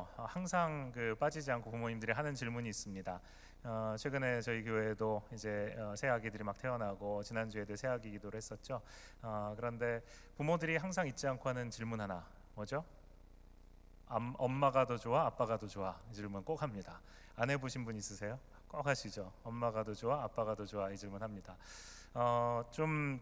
교회에서 항상 빠지지 않고 부모님들이 하는 질문이 있습니다. 최근에 저희 교회에도 이제 새 아기들이 막 태어나고 지난주에도 새 아기 기도를 했었죠. 그런데 부모들이 항상 잊지 않고 하는 질문 하나, 뭐죠? 엄마가 더 좋아, 아빠가 더 좋아? 이 질문 꼭 합니다. 안 해보신 분 있으세요? 꼭 하시죠. 엄마가 더 좋아, 아빠가 더 좋아? 이 질문 합니다. 좀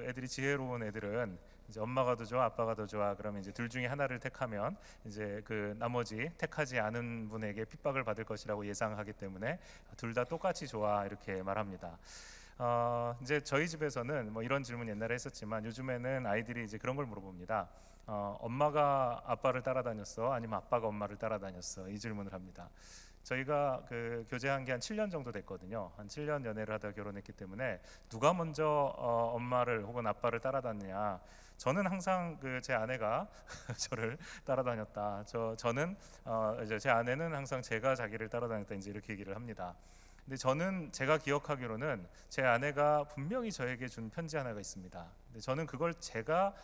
애들이 지혜로운 애들은 이제 엄마가 더 좋아, 아빠가 더 좋아, 그러면 이제 둘 중에 하나를 택하면 이제 나머지 택하지 않은 분에게 핍박을 받을 것이라고 예상하기 때문에 둘 다 똑같이 좋아 이렇게 말합니다. 이제 저희 집에서는 뭐 이런 질문 옛날에 했었지만 요즘에는 아이들이 이제 그런 걸 물어봅니다. 엄마가 아빠를 따라다녔어? 아니면 아빠가 엄마를 따라다녔어? 이 질문을 합니다. 저희가 교제한 게 한 7년 정도 됐거든요. 한 7년 연애를 하다 결혼했기 때문에 누가 먼저 엄마를 혹은 아빠를 따라다니냐, 저는 항상 제 아내가 저를 따라다녔다. 저는 이제 제 아내는 항상 제가 자기를 따라다녔다, 이제 이렇게 얘기를 합니다. 근데 저는 제가 기억하기로는 제 아내가 분명히 저에게 준 편지 하나가 있습니다. 근데 저는 그걸 제가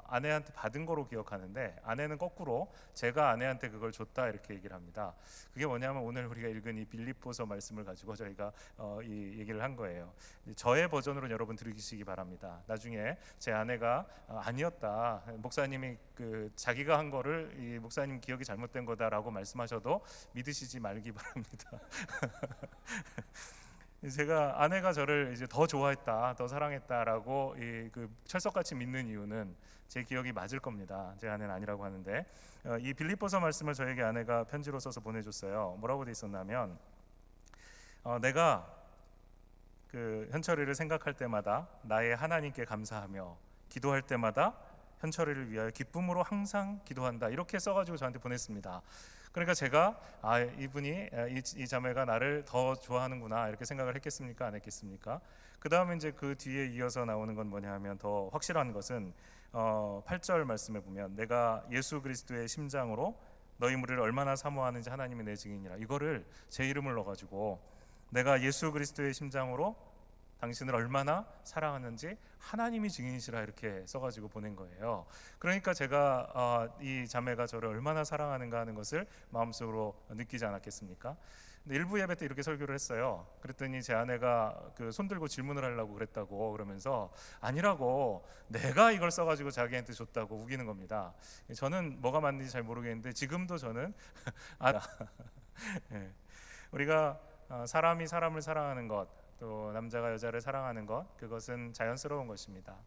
아내한테 받은 거로 기억하는데, 아내는 거꾸로 제가 아내한테 그걸 줬다 이렇게 얘기를 합니다. 그게 뭐냐면 오늘 우리가 읽은 이 빌립보서 말씀을 가지고 저희가 이 얘기를 한 거예요. 저의 버전으로 여러분 들으시기 바랍니다. 나중에 제 아내가 아니었다, 목사님이 자기가 한 거를 이 목사님 기억이 잘못된 거다라고 말씀하셔도 믿으시지 말기 바랍니다. 제가 아내가 저를 이제 더 좋아했다, 더 사랑했다라고 철석같이 믿는 이유는 제 기억이 맞을 겁니다. 제 아내는 아니라고 하는데, 이 빌립보서 말씀을 저에게 아내가 편지로 써서 보내줬어요. 뭐라고 돼 있었냐면, 내가 현철이를 생각할 때마다 나의 하나님께 감사하며 기도할 때마다 현철이를 위하여 기쁨으로 항상 기도한다, 이렇게 써가지고 저한테 보냈습니다. 그러니까 제가 이분이 이 자매가 나를 더 좋아하는구나 이렇게 생각을 했겠습니까? 안 했겠습니까? 그 다음에 이제 그 뒤에 이어서 나오는 건 뭐냐 하면, 더 확실한 것은 8절 말씀에 보면, 내가 예수 그리스도의 심장으로 너희 무리를 얼마나 사모하는지 하나님이 내 증인이라, 이거를 제 이름을 넣어가지고 내가 예수 그리스도의 심장으로 당신을 얼마나 사랑하는지 하나님이 증인이시라 이렇게 써가지고 보낸 거예요. 그러니까 제가 이 자매가 저를 얼마나 사랑하는가 하는 것을 마음속으로 느끼지 않았겠습니까? 근데 일부 예배 때 이렇게 설교를 했어요. 그랬더니 제 아내가 손 들고 질문을 하려고 그랬다고 그러면서, 아니라고, 내가 이걸 써가지고 자기한테 줬다고 우기는 겁니다. 저는 뭐가 맞는지 잘 모르겠는데 지금도 저는 네. 우리가 사람이 사람을 사랑하는 것, 또 남자가 여자를 사랑하는 것, 그것은 자연스러운 것입니다.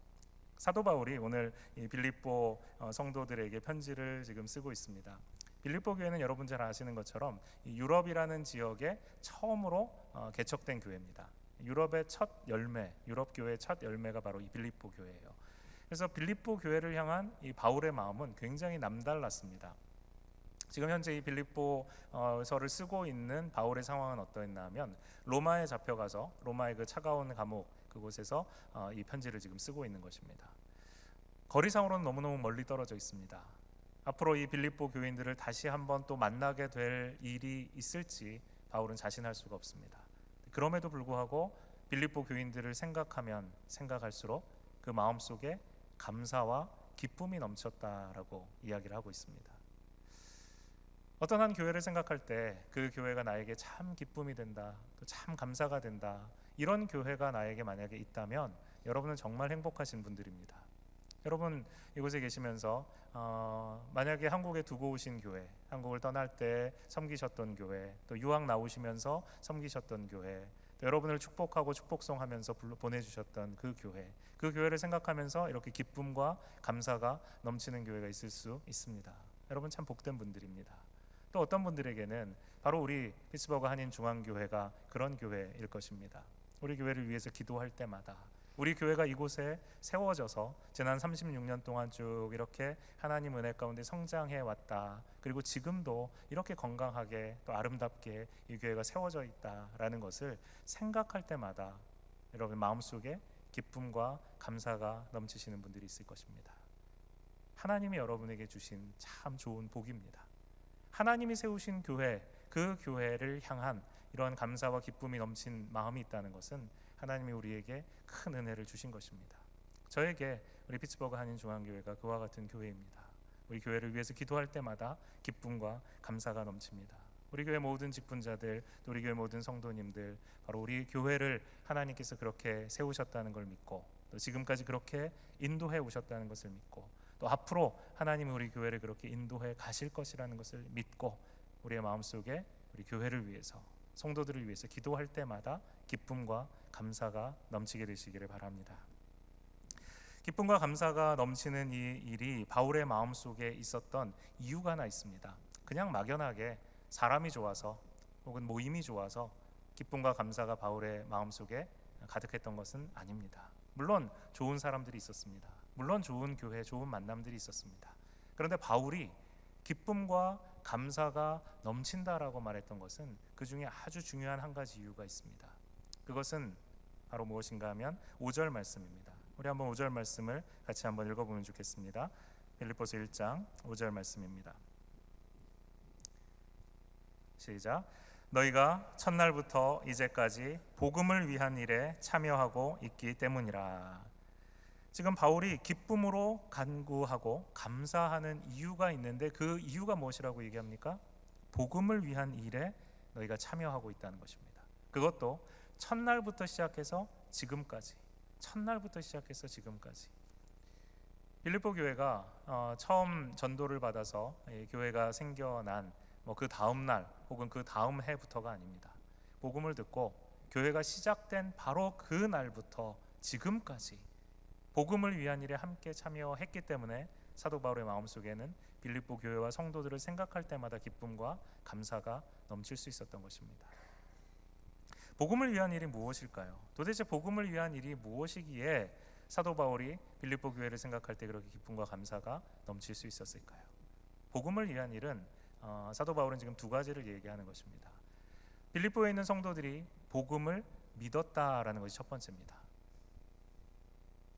사도 바울이 오늘 이 빌립보 성도들에게 편지를 지금 쓰고 있습니다. 빌립보 교회는 여러분 잘 아시는 것처럼 유럽이라는 지역에 처음으로 개척된 교회입니다. 유럽의 첫 열매, 유럽 교회의 첫 열매가 바로 이 빌립보 교회예요. 그래서 빌립보 교회를 향한 이 바울의 마음은 굉장히 남달랐습니다. 지금 현재 이 빌립보서를 쓰고 있는 바울의 상황은 어떠했나 하면, 로마에 잡혀가서 로마의 그 차가운 감옥, 그곳에서 이 편지를 지금 쓰고 있는 것입니다. 거리상으로는 너무너무 멀리 떨어져 있습니다. 앞으로 이 빌립보 교인들을 다시 한번 또 만나게 될 일이 있을지 바울은 자신할 수가 없습니다. 그럼에도 불구하고 빌립보 교인들을 생각하면 생각할수록 그 마음속에 감사와 기쁨이 넘쳤다라고 이야기를 하고 있습니다. 어떤 한 교회를 생각할 때 그 교회가 나에게 참 기쁨이 된다, 또 참 감사가 된다, 이런 교회가 나에게 만약에 있다면 여러분은 정말 행복하신 분들입니다. 여러분 이곳에 계시면서 만약에 한국에 두고 오신 교회, 한국을 떠날 때 섬기셨던 교회, 또 유학 나오시면서 섬기셨던 교회, 또 여러분을 축복하고 축복송하면서 보내주셨던 그 교회를 생각하면서 이렇게 기쁨과 감사가 넘치는 교회가 있을 수 있습니다. 여러분 참 복된 분들입니다. 또 어떤 분들에게는 바로 우리 피츠버그 한인중앙교회가 그런 교회일 것입니다. 우리 교회를 위해서 기도할 때마다, 우리 교회가 이곳에 세워져서 지난 36년 동안 쭉 이렇게 하나님 은혜 가운데 성장해 왔다, 그리고 지금도 이렇게 건강하게 또 아름답게 이 교회가 세워져 있다라는 것을 생각할 때마다 여러분 마음속에 기쁨과 감사가 넘치시는 분들이 있을 것입니다. 하나님이 여러분에게 주신 참 좋은 복입니다. 하나님이 세우신 교회, 그 교회를 향한 이러한 감사와 기쁨이 넘친 마음이 있다는 것은 하나님이 우리에게 큰 은혜를 주신 것입니다. 저에게 우리 피츠버그 한인중앙교회가 그와 같은 교회입니다. 우리 교회를 위해서 기도할 때마다 기쁨과 감사가 넘칩니다. 우리 교회 모든 직분자들, 또 우리 교회 모든 성도님들, 바로 우리 교회를 하나님께서 그렇게 세우셨다는 걸 믿고, 또 지금까지 그렇게 인도해 오셨다는 것을 믿고, 또 앞으로 하나님은 우리 교회를 그렇게 인도해 가실 것이라는 것을 믿고, 우리의 마음속에 우리 교회를 위해서, 성도들을 위해서 기도할 때마다 기쁨과 감사가 넘치게 되시기를 바랍니다. 기쁨과 감사가 넘치는 이 일이 바울의 마음속에 있었던 이유가 하나 있습니다. 그냥 막연하게 사람이 좋아서 혹은 모임이 좋아서 기쁨과 감사가 바울의 마음속에 가득했던 것은 아닙니다. 물론 좋은 사람들이 있었습니다. 물론 좋은 교회, 좋은 만남들이 있었습니다. 그런데 바울이 기쁨과 감사가 넘친다라고 말했던 것은 그 중에 아주 중요한 한 가지 이유가 있습니다. 그것은 바로 무엇인가 하면 5절 말씀입니다. 우리 한번 5절 말씀을 같이 한번 읽어보면 좋겠습니다. 빌립보서 1장 5절 말씀입니다. 시작. 너희가 첫날부터 이제까지 복음을 위한 일에 참여하고 있기 때문이라. 지금 바울이 기쁨으로 간구하고 감사하는 이유가 있는데 그 이유가 무엇이라고 얘기합니까? 복음을 위한 일에 너희가 참여하고 있다는 것입니다. 그것도 첫날부터 시작해서 지금까지, 첫날부터 시작해서 지금까지. 빌립보 교회가 처음 전도를 받아서 교회가 생겨난 그 다음 날 혹은 그 다음 해부터가 아닙니다. 복음을 듣고 교회가 시작된 바로 그 날부터 지금까지 복음을 위한 일에 함께 참여했기 때문에 사도 바울의 마음속에는 빌립보 교회와 성도들을 생각할 때마다 기쁨과 감사가 넘칠 수 있었던 것입니다. 복음을 위한 일이 무엇일까요? 도대체 복음을 위한 일이 무엇이기에 사도 바울이 빌립보 교회를 생각할 때 그렇게 기쁨과 감사가 넘칠 수 있었을까요? 복음을 위한 일은 사도 바울은 지금 두 가지를 얘기하는 것입니다. 빌립보에 있는 성도들이 복음을 믿었다라는 것이 첫 번째입니다.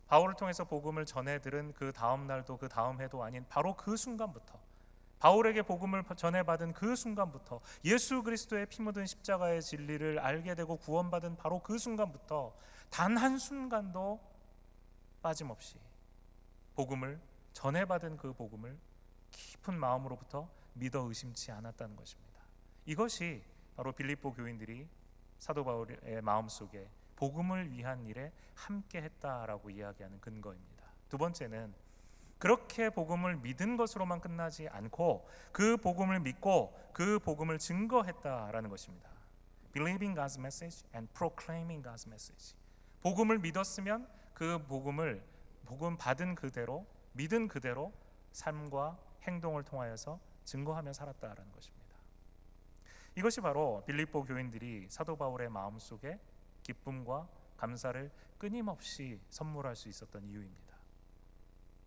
바울을 통해서 복음을 전해 들은 그 다음 날도 그 다음 해도 아닌 바로 그 순간부터, 바울에게 복음을 전해받은 그 순간부터, 예수 그리스도의 피 묻은 십자가의 진리를 알게 되고 구원받은 바로 그 순간부터 단 한순간도 빠짐없이 복음을 전해받은 그 복음을 깊은 마음으로부터 믿어 의심치 않았다는 것입니다. 이것이 바로 빌립보 교인들이 사도 바울의 마음속에 복음을 위한 일에 함께 했다라고 이야기하는 근거입니다. 두 번째는 그렇게 복음을 믿은 것으로만 끝나지 않고 그 복음을 믿고 그 복음을 증거했다라는 것입니다. Believing God's message and proclaiming God's message. 복음을 믿었으면 그 복음 받은 그대로, 믿은 그대로 삶과 행동을 통하여서 증거하며 살았다라는 것입니다. 이것이 바로 빌립보 교인들이 사도 바울의 마음속에 기쁨과 감사를 끊임없이 선물할 수 있었던 이유입니다.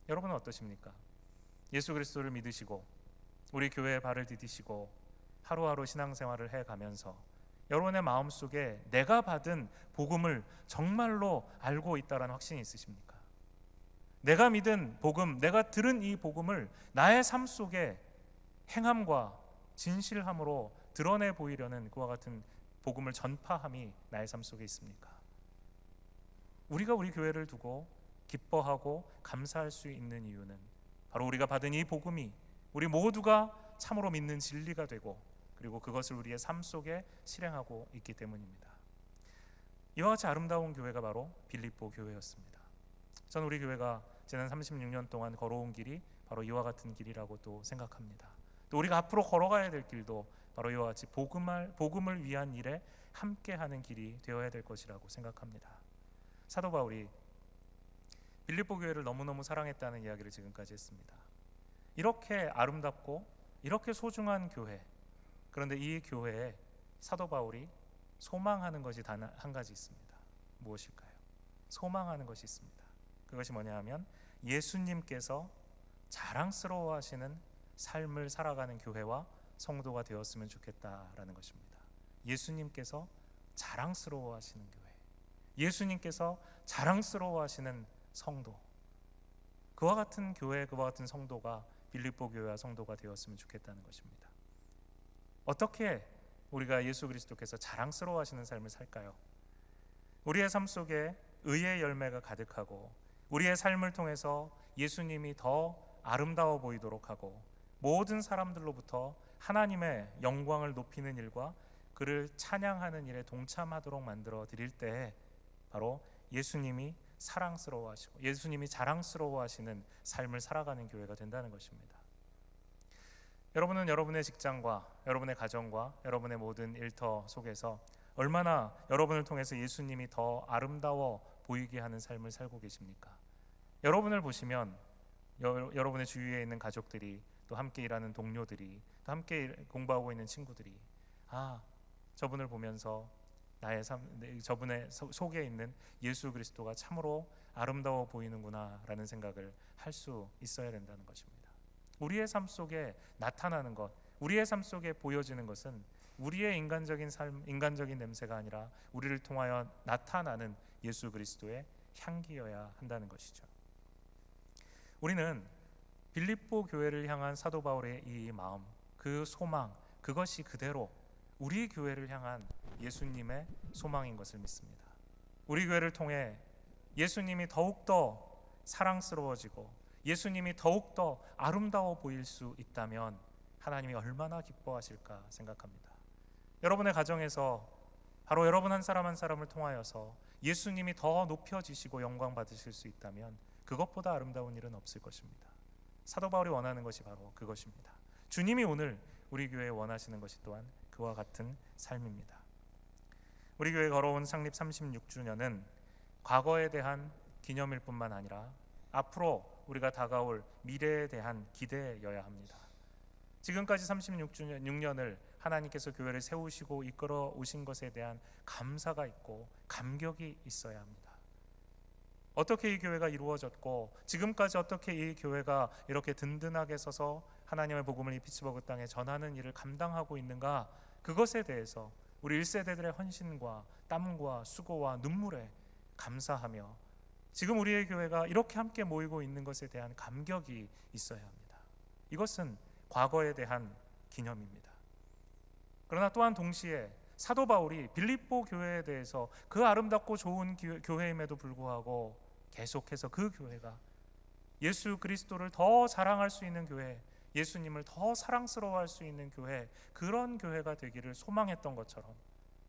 여러분은 어떠십니까? 예수 그리스도를 믿으시고 우리 교회에 발을 디디시고 하루하루 신앙생활을 해가면서 여러분의 마음속에 내가 받은 복음을 정말로 알고 있다는 확신이 있으십니까? 내가 믿은 복음, 내가 들은 이 복음을 나의 삶 속에 행함과 진실함으로 드러내 보이려는 그와 같은 복음을 전파함이 나의 삶 속에 있습니까? 우리가 우리 교회를 두고 기뻐하고 감사할 수 있는 이유는 바로 우리가 받은 이 복음이 우리 모두가 참으로 믿는 진리가 되고 그리고 그것을 우리의 삶 속에 실행하고 있기 때문입니다. 이와 같이 아름다운 교회가 바로 빌립보 교회였습니다. 저는 우리 교회가 지난 36년 동안 걸어온 길이 바로 이와 같은 길이라고 또 생각합니다. 또 우리가 앞으로 걸어가야 될 길도 바로 이와 같이 복음을 위한 일에 함께하는 길이 되어야 될 것이라고 생각합니다. 사도 바울이 빌립보 교회를 너무너무 사랑했다는 이야기를 지금까지 했습니다. 이렇게 아름답고 이렇게 소중한 교회, 그런데 이 교회에 사도 바울이 소망하는 것이 단 한 가지 있습니다. 무엇일까요? 소망하는 것이 있습니다. 그것이 뭐냐 하면 예수님께서 자랑스러워하시는 삶을 살아가는 교회와 성도가 되었으면 좋겠다라는 것입니다. 예수님께서 자랑스러워하시는 교회, 예수님께서 자랑스러워하시는 성도, 그와 같은 교회, 그와 같은 성도가 빌립보 교회와 성도가 되었으면 좋겠다는 것입니다. 어떻게 우리가 예수 그리스도께서 자랑스러워하시는 삶을 살까요? 우리의 삶 속에 의의 열매가 가득하고 우리의 삶을 통해서 예수님이 더 아름다워 보이도록 하고 모든 사람들로부터 하나님의 영광을 높이는 일과 그를 찬양하는 일에 동참하도록 만들어 드릴 때 바로 예수님이 사랑스러워하시고 예수님이 자랑스러워하시는 삶을 살아가는 교회가 된다는 것입니다. 여러분은 여러분의 직장과 여러분의 가정과 여러분의 모든 일터 속에서 얼마나 여러분을 통해서 예수님이 더 아름다워 보이게 하는 삶을 살고 계십니까? 여러분을 보시면 여러분의 주위에 있는 가족들이, 또 함께 일하는 동료들이, 또 함께 공부하고 있는 친구들이 저분을 보면서 저분의 속에 있는 예수 그리스도가 참으로 아름다워 보이는구나 라는 생각을 할 수 있어야 된다는 것입니다. 우리의 삶 속에 나타나는 것, 우리의 삶 속에 보여지는 것은 우리의 인간적인 삶, 인간적인 냄새가 아니라 우리를 통하여 나타나는 예수 그리스도의 향기여야 한다는 것이죠. 우리는 빌립보 교회를 향한 사도 바울의 이 마음, 그 소망, 그것이 그대로 우리 교회를 향한 예수님의 소망인 것을 믿습니다. 우리 교회를 통해 예수님이 더욱더 사랑스러워지고 예수님이 더욱더 아름다워 보일 수 있다면 하나님이 얼마나 기뻐하실까 생각합니다. 여러분의 가정에서 바로 여러분 한 사람 한 사람을 통하여서 예수님이 더 높여지시고 영광 받으실 수 있다면 그것보다 아름다운 일은 없을 것입니다. 사도 바울이 원하는 것이 바로 그것입니다. 주님이 오늘 우리 교회에 원하시는 것이 또한 그와 같은 삶입니다. 우리 교회 걸어온 창립 36주년은 과거에 대한 기념일 뿐만 아니라 앞으로 우리가 다가올 미래에 대한 기대여야 합니다. 지금까지 36년을 하나님께서 교회를 세우시고 이끌어 오신 것에 대한 감사가 있고 감격이 있어야 합니다. 어떻게 이 교회가 이루어졌고 지금까지 어떻게 이 교회가 이렇게 든든하게 서서 하나님의 복음을 이 피츠버그 땅에 전하는 일을 감당하고 있는가, 그것에 대해서 우리 1세대들의 헌신과 땀과 수고와 눈물에 감사하며 지금 우리의 교회가 이렇게 함께 모이고 있는 것에 대한 감격이 있어야 합니다. 이것은 과거에 대한 기념입니다. 그러나 또한 동시에 사도 바울이 빌립보 교회에 대해서 그 아름답고 좋은 교회임에도 불구하고 계속해서 그 교회가 예수 그리스도를 더 자랑할 수 있는 교회, 예수님을 더 사랑스러워할 수 있는 교회, 그런 교회가 되기를 소망했던 것처럼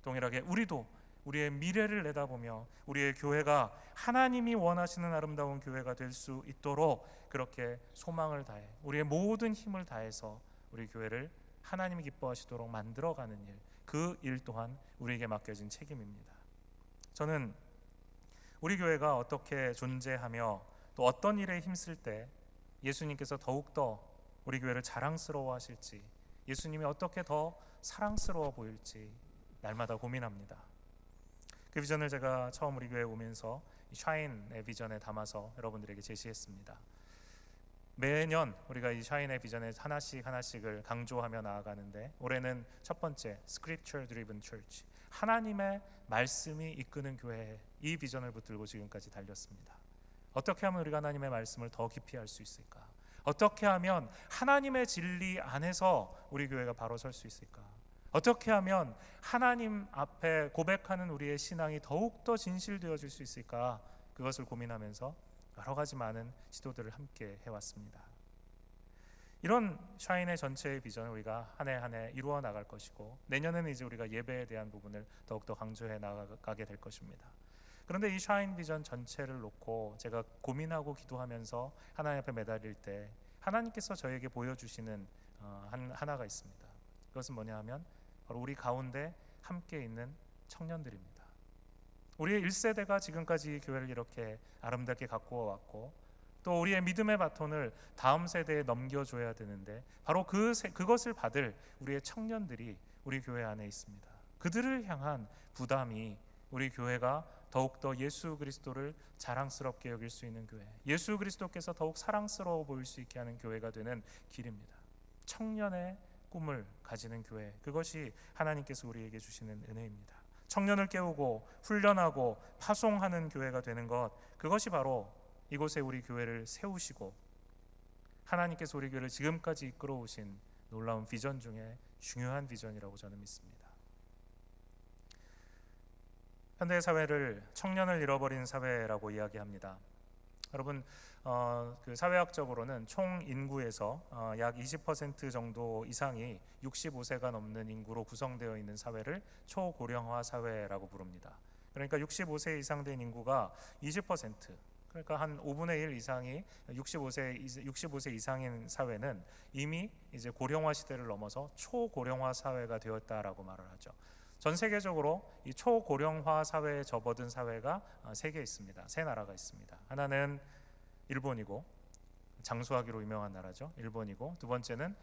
동일하게 우리도 우리의 미래를 내다보며 우리의 교회가 하나님이 원하시는 아름다운 교회가 될 수 있도록 그렇게 소망을 다해 우리의 모든 힘을 다해서 우리 교회를 하나님이 기뻐하시도록 만들어가는 일, 그 일 또한 우리에게 맡겨진 책임입니다. 저는 우리 교회가 어떻게 존재하며 또 어떤 일에 힘쓸 때 예수님께서 더욱더 우리 교회를 자랑스러워하실지, 예수님이 어떻게 더 사랑스러워 보일지 날마다 고민합니다. 그 비전을 제가 처음 우리 교회에 오면서 이 샤인의 비전에 담아서 여러분들에게 제시했습니다. 매년 우리가 이 샤인의 비전에 하나씩을 강조하며 나아가는데 올해는 첫 번째 Scripture Driven Church, 하나님의 말씀이 이끄는 교회, 이 비전을 붙들고 지금까지 달렸습니다. 어떻게 하면 우리가 하나님의 말씀을 더 깊이 알 수 있을까? 어떻게 하면 하나님의 진리 안에서 우리 교회가 바로 설 수 있을까? 어떻게 하면 하나님 앞에 고백하는 우리의 신앙이 더욱더 진실되어질 수 있을까? 그것을 고민하면서 여러 가지 많은 시도들을 함께 해왔습니다. 이런 샤인의 전체의 비전을 우리가 한 해 한 해 이루어 나갈 것이고 내년에는 이제 우리가 예배에 대한 부분을 더욱더 강조해 나가게 될 것입니다. 그런데 이 샤인 비전 전체를 놓고 제가 고민하고 기도하면서 하나님 앞에 매달릴 때 하나님께서 저에게 보여주시는 하나가 있습니다. 그것은 뭐냐 하면 바로 우리 가운데 함께 있는 청년들입니다. 우리의 1세대가 지금까지 이 교회를 이렇게 아름답게 가꾸어 왔고 또 우리의 믿음의 바톤을 다음 세대에 넘겨줘야 되는데 바로 그것을 받을 우리의 청년들이 우리 교회 안에 있습니다. 그들을 향한 부담이 우리 교회가 더욱더 예수 그리스도를 자랑스럽게 여길 수 있는 교회, 예수 그리스도께서 더욱 사랑스러워 보일 수 있게 하는 교회가 되는 길입니다. 청년의 꿈을 가지는 교회, 그것이 하나님께서 우리에게 주시는 은혜입니다. 청년을 깨우고 훈련하고 파송하는 교회가 되는 것, 그것이 바로 이곳에 우리 교회를 세우시고 하나님께서 우리 교회를 지금까지 이끌어 오신 놀라운 비전 중에 중요한 비전이라고 저는 믿습니다. 현대 사회를 청년을 잃어버린 사회라고 이야기합니다. 여러분, 그 사회학적으로는 총 인구에서 약 20% 정도 이상이 65세가 넘는 인구로 구성되어 있는 사회를 초고령화 사회라고 부릅니다. 그러니까 65세 이상 된 인구가 20%, 그러니까 한 5분의 1 이상이 65세 이상인 사회는 이미 이제 고령화 시대를 넘어서 초고령화 사회가 되었다라고 말을 하죠. 전 세계적으로 이 초고령화 사회에 접어든 사회가 세 개 있습니다. 세 나라가 있습니다. 하나는 일본이고, 장수하기로 유명한 나라죠. 일본이고, 두 번째는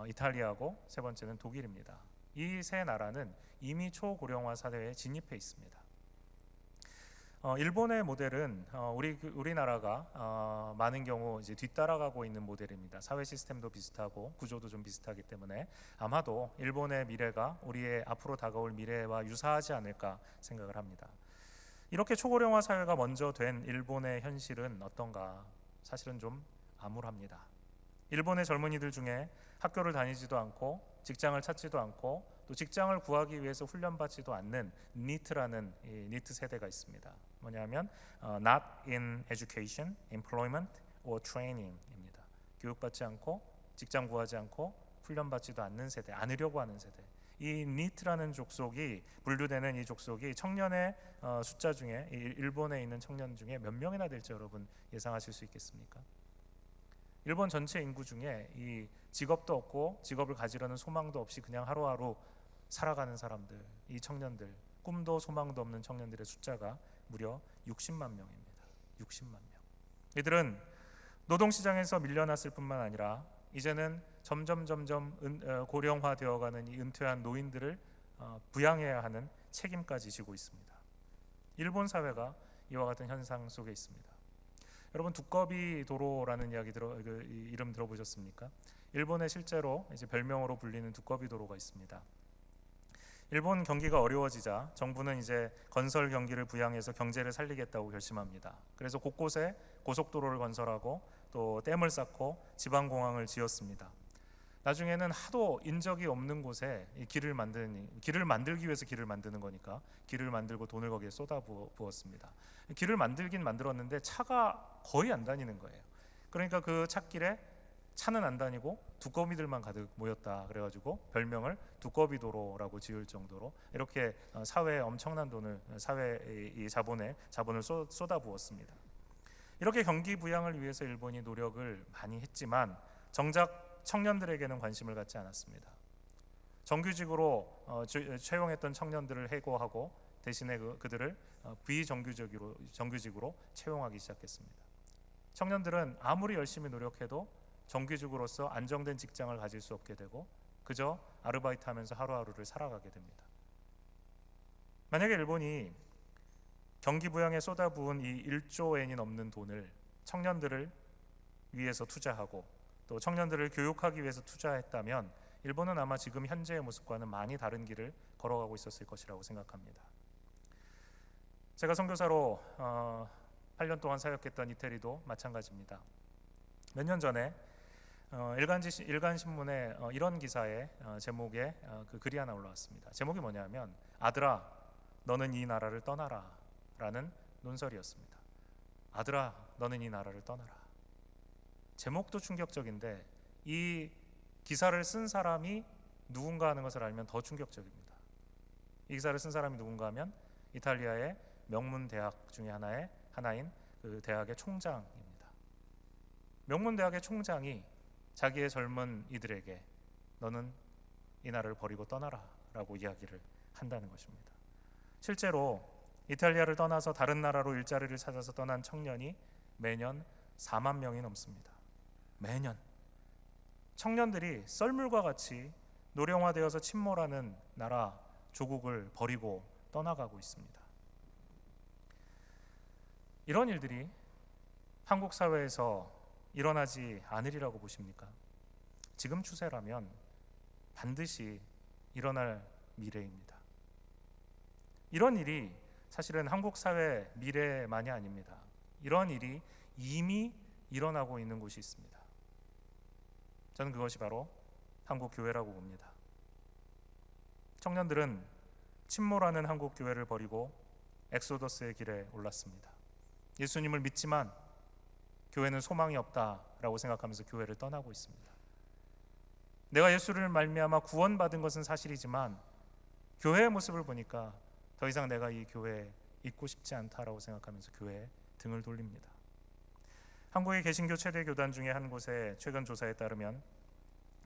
이탈리아고, 세 번째는 독일입니다. 이 세 나라는 이미 초고령화 사회에 진입해 있습니다. 일본의 모델은 우리나라가 많은 경우 이제 뒤따라가고 있는 모델입니다. 사회 시스템도 비슷하고 구조도 좀 비슷하기 때문에 아마도 일본의 미래가 우리의 앞으로 다가올 미래와 유사하지 않을까 생각을 합니다. 이렇게 초고령화 사회가 먼저 된 일본의 현실은 어떤가? 사실은 좀 암울합니다. 일본의 젊은이들 중에 학교를 다니지도 않고 직장을 찾지도 않고 또 직장을 구하기 위해서 훈련받지도 않는 니트라는 이 니트 세대가 있습니다. 뭐냐면 Not in Education, Employment or Training입니다. 교육받지 않고 직장 구하지 않고 훈련받지도 않는 세대, 않으려고 하는 세대. 이 니트라는 족속이 분류되는 이 족속이 청년의 숫자 중에 일본에 있는 청년 중에 몇 명이나 될지 여러분 예상하실 수 있겠습니까? 일본 전체 인구 중에 이 직업도 없고 직업을 가지려는 소망도 없이 그냥 하루하루 살아가는 사람들, 이 청년들, 꿈도 소망도 없는 청년들의 숫자가 무려 60만 명입니다. 60만 명. 이들은 노동시장에서 밀려났을 뿐만 아니라 이제는 점점 고령화되어가는 이 은퇴한 노인들을 부양해야 하는 책임까지 지고 있습니다. 일본 사회가 이와 같은 현상 속에 있습니다. 여러분, 두꺼비 도로라는 이름 들어보셨습니까? 일본에 실제로 이제 별명으로 불리는 두꺼비 도로가 있습니다. 일본 경기가 어려워지자 정부는 이제 건설 경기를 부양해서 경제를 살리겠다고 결심합니다. 그래서 곳곳에 고속도로를 건설하고 또 댐을 쌓고 지방공항을 지었습니다. 나중에는 하도 인적이 없는 곳에 길을 만들기 위해서 길을 만드는 거니까 길을 만들고 돈을 거기에 쏟아부었습니다. 길을 만들긴 만들었는데 차가 거의 안 다니는 거예요. 그러니까 그 찻길에 차는 안 다니고 두꺼비들만 가득 모였다. 그래가지고 별명을 두꺼비도로라고 지을 정도로 이렇게 사회에 엄청난 돈을, 사회의 자본을 쏟아부었습니다. 이렇게 경기 부양을 위해서 일본이 노력을 많이 했지만 정작 청년들에게는 관심을 갖지 않았습니다. 정규직으로 채용했던 청년들을 해고하고 대신에 그들을 비정규직으로 채용하기 시작했습니다. 청년들은 아무리 열심히 노력해도 정규직으로서 안정된 직장을 가질 수 없게 되고 그저 아르바이트하면서 하루하루를 살아가게 됩니다. 만약에 일본이 경기 부양에 쏟아부은 이 1조 엔이 넘는 돈을 청년들을 위해서 투자하고 또 청년들을 교육하기 위해서 투자했다면 일본은 아마 지금 현재의 모습과는 많이 다른 길을 걸어가고 있었을 것이라고 생각합니다. 제가 선교사로 8년 동안 사역했던 이태리도 마찬가지입니다. 몇 년 전에 일간신문에 이런 기사의 제목에 그 글이 하나 올라왔습니다. 제목이 뭐냐면 아들아 너는 이 나라를 떠나라 라는 논설이었습니다. 아들아 너는 이 나라를 떠나라. 제목도 충격적인데 이 기사를 쓴 사람이 누군가 하는 것을 알면 더 충격적입니다. 이 기사를 쓴 사람이 누군가 하면 이탈리아의 명문 대학 중에 하나인 그 대학의 총장입니다. 명문 대학의 총장이 자기의 젊은 이들에게 너는 이 나라를 버리고 떠나라 라고 이야기를 한다는 것입니다. 실제로 이탈리아를 떠나서 다른 나라로 일자리를 찾아서 떠난 청년이 매년 4만 명이 넘습니다. 매년 청년들이 썰물과 같이 노령화되어서 침몰하는 나라 조국을 버리고 떠나가고 있습니다. 이런 일들이 한국 사회에서 일어나지 않으리라고 보십니까? 지금 추세라면 반드시 일어날 미래입니다. 이런 일이 사실은 한국 사회 미래만이 아닙니다. 이런 일이 이미 일어나고 있는 곳이 있습니다. 저는 그것이 바로 한국 교회라고 봅니다. 청년들은 침몰하는 한국 교회를 버리고 엑소더스의 길에 올랐습니다. 예수님을 믿지만 교회는 소망이 없다라고 생각하면서 교회를 떠나고 있습니다. 내가 예수를 말미암아 구원받은 것은 사실이지만 교회의 모습을 보니까 더 이상 내가 이 교회에 있고 싶지 않다라고 생각하면서 교회에 등을 돌립니다. 한국의 개신교 최대 교단 중에 한 곳의 최근 조사에 따르면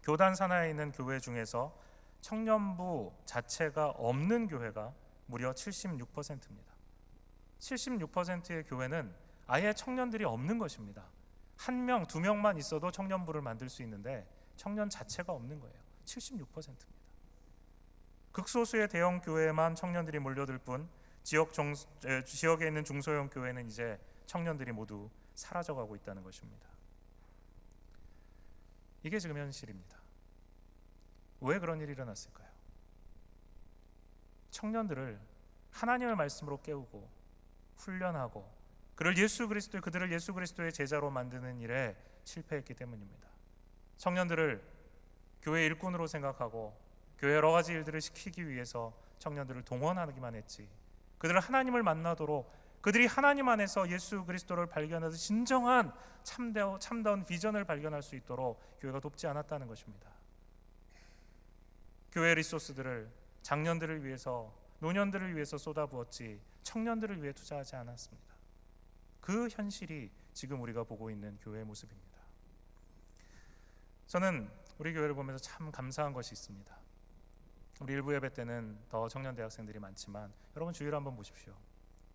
교단 산하에 있는 교회 중에서 청년부 자체가 없는 교회가 무려 76%입니다. 76%의 교회는 아예 청년들이 없는 것입니다. 한 명, 두 명만 있어도 청년부를 만들 수 있는데 청년 자체가 없는 거예요. 76%입니다. 극소수의 대형 교회에만 청년들이 몰려들 뿐 지역에 있는 중소형 교회는 이제 청년들이 모두 사라져가고 있다는 것입니다. 이게 지금 현실입니다. 왜 그런 일이 일어났을까요? 청년들을 하나님의 말씀으로 깨우고 훈련하고 그들을 예수 그리스도의 제자로 만드는 일에 실패했기 때문입니다. 청년들을 교회 일꾼으로 생각하고 교회 여러 가지 일들을 시키기 위해서 청년들을 동원하기만 했지, 그들을 하나님을 만나도록 그들이 하나님 안에서 예수 그리스도를 발견해서 진정한 참다운 비전을 발견할 수 있도록 교회가 돕지 않았다는 것입니다. 교회 리소스들을 장년들을 위해서, 노년들을 위해서 쏟아부었지 청년들을 위해 투자하지 않았습니다. 그 현실이 지금 우리가 보고 있는 교회의 모습입니다. 저는 우리 교회를 보면서 참 감사한 것이 있습니다. 우리 일부 예배 때는 더 청년 대학생들이 많지만 여러분 주위를 한번 보십시오.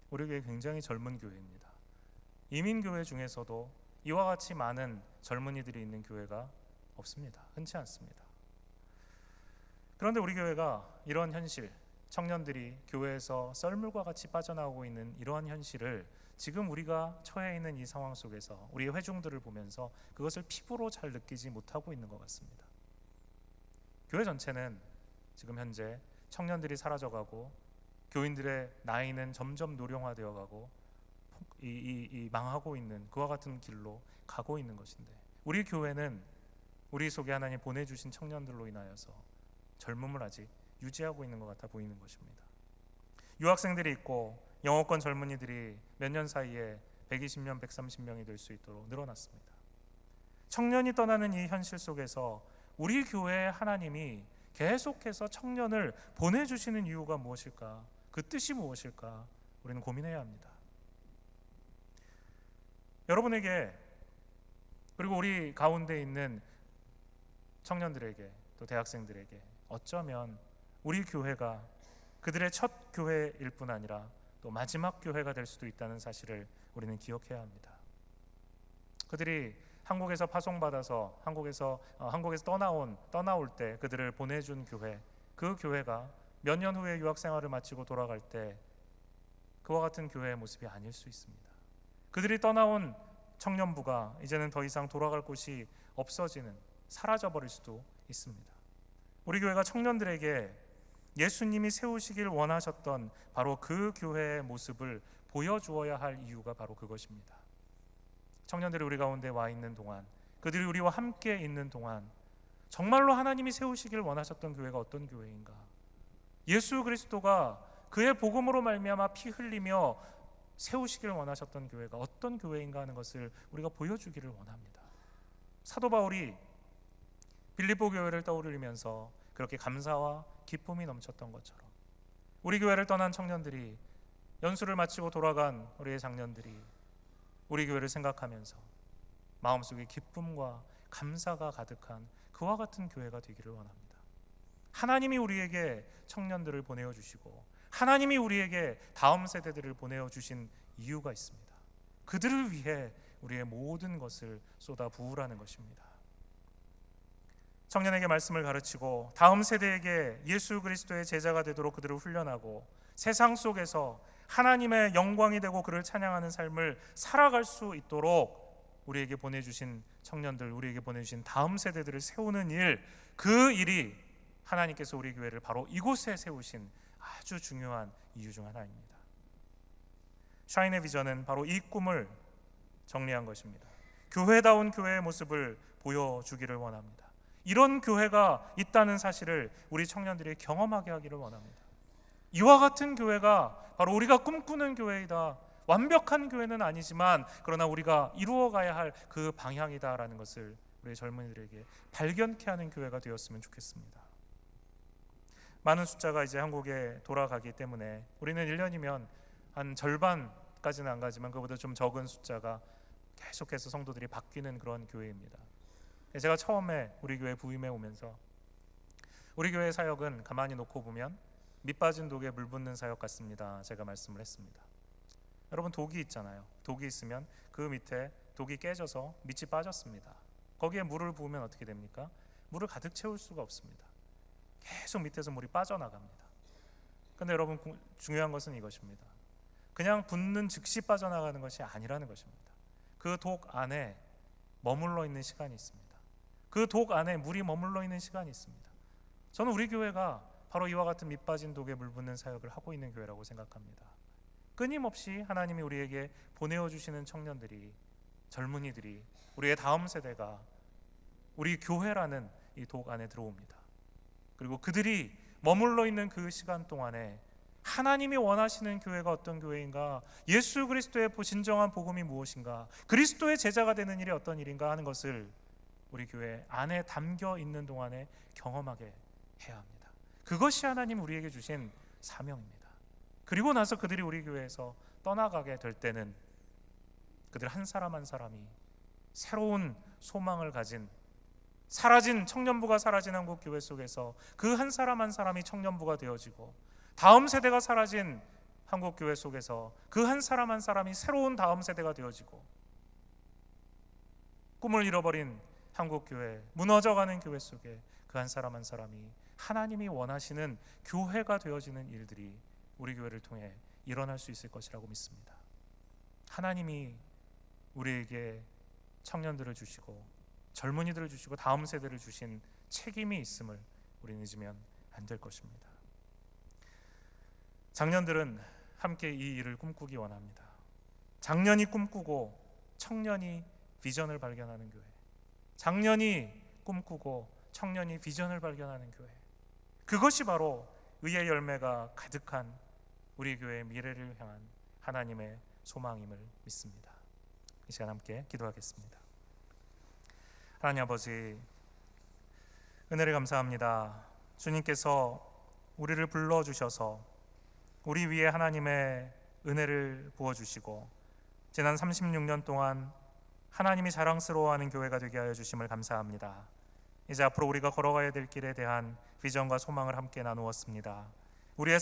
우리 교회 굉장히 젊은 교회입니다. 이민교회 중에서도 이와 같이 많은 젊은이들이 있는 교회가 없습니다. 흔치 않습니다. 그런데 우리 교회가 이런 현실, 청년들이 교회에서 썰물과 같이 빠져나오고 있는 이러한 현실을 지금 우리가 처해 있는 이 상황 속에서 우리의 회중들을 보면서 그것을 피부로 잘 느끼지 못하고 있는 것 같습니다. 교회 전체는 지금 현재 청년들이 사라져가고 교인들의 나이는 점점 노령화되어 가고 망하고 있는 그와 같은 길로 가고 있는 것인데, 우리 교회는 우리 속에 하나님 보내주신 청년들로 인하여서 젊음을 아직 유지하고 있는 것 같아 보이는 것입니다. 유학생들이 있고 영어권 젊은이들이 몇 년 사이에 120명, 130명이 될 수 있도록 늘어났습니다. 청년이 떠나는 이 현실 속에서 우리 교회에 하나님이 계속해서 청년을 보내주시는 이유가 무엇일까? 그 뜻이 무엇일까? 우리는 고민해야 합니다. 여러분에게, 그리고 우리 가운데 있는 청년들에게, 또 대학생들에게 어쩌면 우리 교회가 그들의 첫 교회일 뿐 아니라 또 마지막 교회가 될 수도 있다는 사실을 우리는 기억해야 합니다. 그들이 한국에서 파송받아서 한국에서 떠나올 때 그들을 보내준 교회, 그 교회가 몇 년 후에 유학 생활을 마치고 돌아갈 때 그와 같은 교회의 모습이 아닐 수 있습니다. 그들이 떠나온 청년부가 이제는 더 이상 돌아갈 곳이 없어지는, 사라져버릴 수도 있습니다. 우리 교회가 청년들에게 예수님이 세우시길 원하셨던 바로 그 교회의 모습을 보여주어야 할 이유가 바로 그것입니다. 청년들이 우리 가운데 와 있는 동안, 그들이 우리와 함께 있는 동안 정말로 하나님이 세우시길 원하셨던 교회가 어떤 교회인가? 예수 그리스도가 그의 복음으로 말미암아 피 흘리며 세우시길 원하셨던 교회가 어떤 교회인가 하는 것을 우리가 보여주기를 원합니다. 사도 바울이 빌립보 교회를 떠올리면서 그렇게 감사와 기쁨이 넘쳤던 것처럼 우리 교회를 떠난 청년들이, 연수를 마치고 돌아간 우리의 장년들이 우리 교회를 생각하면서 마음속에 기쁨과 감사가 가득한 그와 같은 교회가 되기를 원합니다. 하나님이 우리에게 청년들을 보내어 주시고 하나님이 우리에게 다음 세대들을 보내어 주신 이유가 있습니다. 그들을 위해 우리의 모든 것을 쏟아 부으라는 것입니다. 청년에게 말씀을 가르치고 다음 세대에게 예수 그리스도의 제자가 되도록 그들을 훈련하고 세상 속에서 하나님의 영광이 되고 그를 찬양하는 삶을 살아갈 수 있도록 우리에게 보내주신 청년들, 우리에게 보내주신 다음 세대들을 세우는 일, 그 일이 하나님께서 우리 교회를 바로 이곳에 세우신 아주 중요한 이유 중 하나입니다. 샤인의 비전은 바로 이 꿈을 정리한 것입니다. 교회다운 교회의 모습을 보여주기를 원합니다. 이런 교회가 있다는 사실을 우리 청년들이 경험하게 하기를 원합니다. 이와 같은 교회가 바로 우리가 꿈꾸는 교회이다. 완벽한 교회는 아니지만 그러나 우리가 이루어가야 할 그 방향이다라는 것을 우리 젊은이들에게 발견케 하는 교회가 되었으면 좋겠습니다. 많은 숫자가 이제 한국에 돌아가기 때문에 우리는 1년이면 한 절반까지는 안 가지만 그보다 좀 적은 숫자가 계속해서 성도들이 바뀌는 그런 교회입니다. 제가 처음에 우리 교회 부임해 오면서 우리 교회 사역은 가만히 놓고 보면 밑 빠진 독에 물 붓는 사역 같습니다. 제가 말씀을 했습니다. 여러분, 독이 있잖아요. 독이 있으면 그 밑에 독이 깨져서 밑이 빠졌습니다. 거기에 물을 부으면 어떻게 됩니까? 물을 가득 채울 수가 없습니다. 계속 밑에서 물이 빠져나갑니다. 근데 여러분, 중요한 것은 이것입니다. 그냥 붓는 즉시 빠져나가는 것이 아니라는 것입니다. 그 독 안에 머물러 있는 시간이 있습니다. 그 독 안에 물이 머물러 있는 시간이 있습니다. 저는 우리 교회가 바로 이와 같은 밑 빠진 독에 물 붓는 사역을 하고 있는 교회라고 생각합니다. 끊임없이 하나님이 우리에게 보내어주시는 청년들이, 젊은이들이, 우리의 다음 세대가 우리 교회라는 이 독 안에 들어옵니다. 그리고 그들이 머물러 있는 그 시간 동안에 하나님이 원하시는 교회가 어떤 교회인가, 예수 그리스도의 진정한 복음이 무엇인가, 그리스도의 제자가 되는 일이 어떤 일인가 하는 것을 우리 교회 안에 담겨 있는 동안에 경험하게 해야 합니다. 그것이 하나님 우리에게 주신 사명입니다. 그리고 나서 그들이 우리 교회에서 떠나가게 될 때는 그들 한 사람 한 사람이 새로운 소망을 가진, 사라진 청년부가 사라진 한국 교회 속에서 그 한 사람 한 사람이 청년부가 되어지고, 다음 세대가 사라진 한국 교회 속에서 그 한 사람 한 사람이 새로운 다음 세대가 되어지고, 꿈을 잃어버린 한국 교회, 무너져가는 교회 속에 그 한 사람 한 사람이 하나님이 원하시는 교회가 되어지는 일들이 우리 교회를 통해 일어날 수 있을 것이라고 믿습니다. 하나님이 우리에게 청년들을 주시고 젊은이들을 주시고 다음 세대를 주신 책임이 있음을 우리는 잊으면 안 될 것입니다. 장년들은 함께 이 일을 꿈꾸기 원합니다. 장년이 꿈꾸고 청년이 비전을 발견하는 교회, 장년이 꿈꾸고 청년이 비전을 발견하는 교회, 그것이 바로 의의 열매가 가득한 우리 교회의 미래를 향한 하나님의 소망임을 믿습니다. 이 시간 함께 기도하겠습니다. 하나님 아버지, 은혜를 감사합니다. 주님께서 우리를 불러주셔서 우리 위에 하나님의 은혜를 부어주시고 지난 36년 동안 하나님이 자랑스러워하는 교회가 되게 하여 주심을 감사합니다. 이제 앞으로 우리가 걸어가야 될 길에 대한 비전과 소망을 함께 나누었습니다. 우리의